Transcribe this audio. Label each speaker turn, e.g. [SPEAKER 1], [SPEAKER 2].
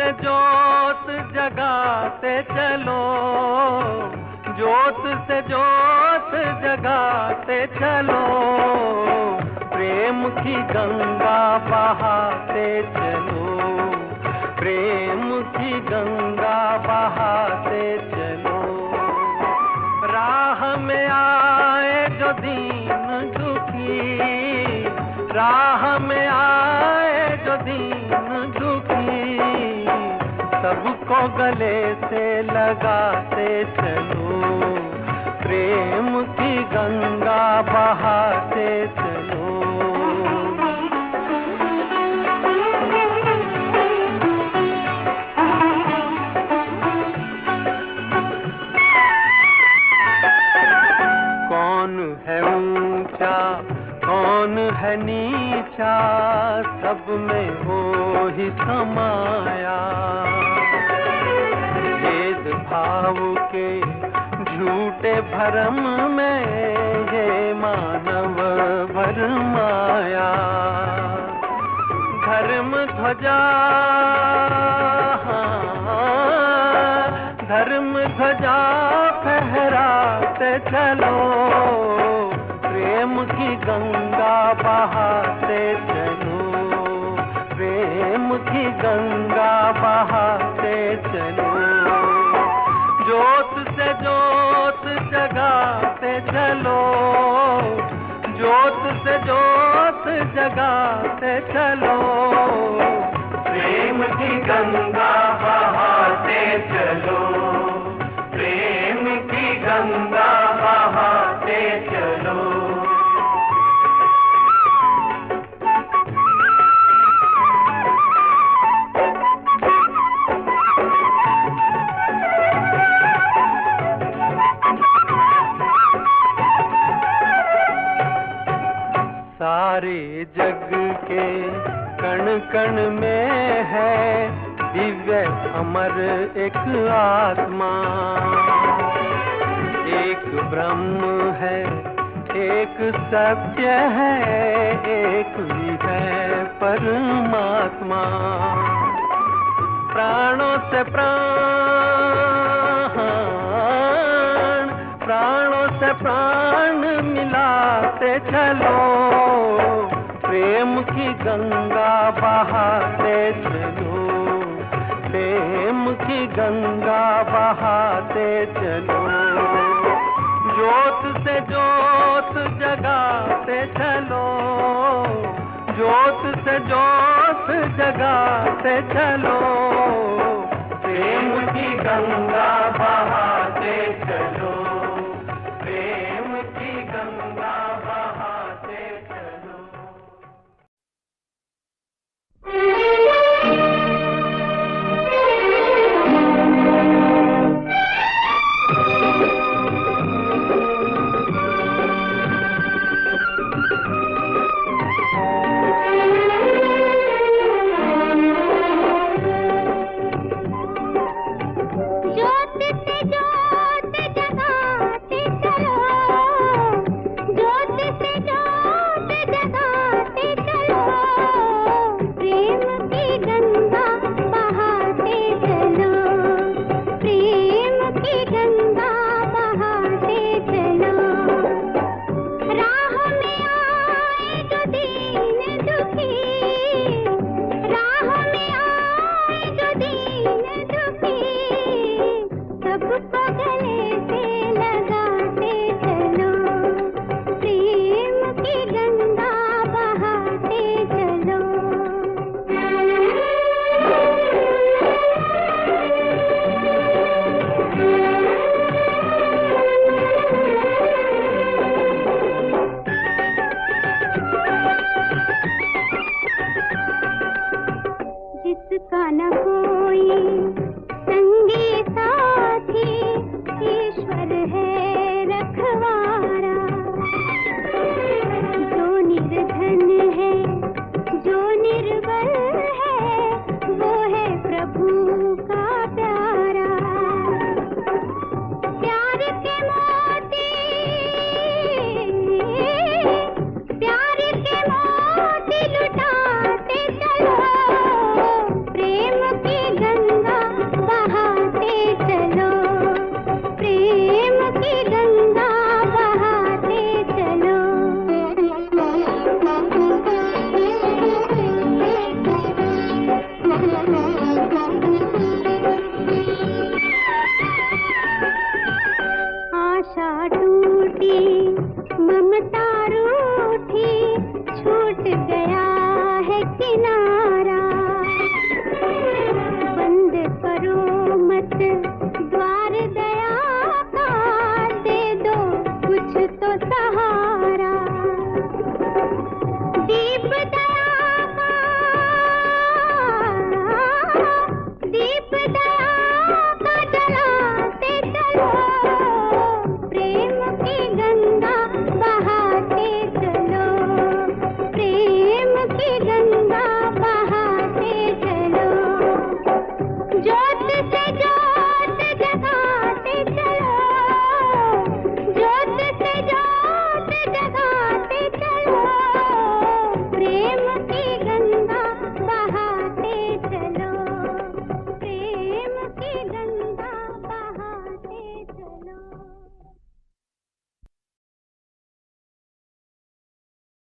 [SPEAKER 1] से जोत जगाते चलो, जोत से जोत जगाते चलो, प्रेम की गंगा बहाते चलो, प्रेम की गंगा बहाते चलो। राह में आए जो दीन दुखी, राह में आए जो दीन दुखी, सबको गले से लगाते चलो, प्रेम की गंगा बहाते चलो। कौन है ऊंचा कौन है नीचा, सब में हो ही समाया, भेद भाव के झूठे भरम में ये मानव भरमाया। धर्म ध्वजा धर्म ध्वजा फहराते चलो, प्रेम की गंगा बहाते चलो, प्रेम की गंगा बहाते चलो। जोत से जोत जगाते चलो, जोत से जोत जगाते चलो, प्रेम की गंगा बहाते चलो, प्रेम की गंगा बहाते चलो। सारे जग के कण कण में है दिव्य अमर एक आत्मा, एक ब्रह्म है एक सत्य है, एक ही है परमात्मा। प्राणों से प्राणों से प्राण मिलाते चलो, प्रेम की गंगा बहाते चलो, प्रेम की गंगा बहाते चलो। जोत से जोत जगाते चलो, जोत से जोत जगाते चलो, प्रेम की गंगा बहाते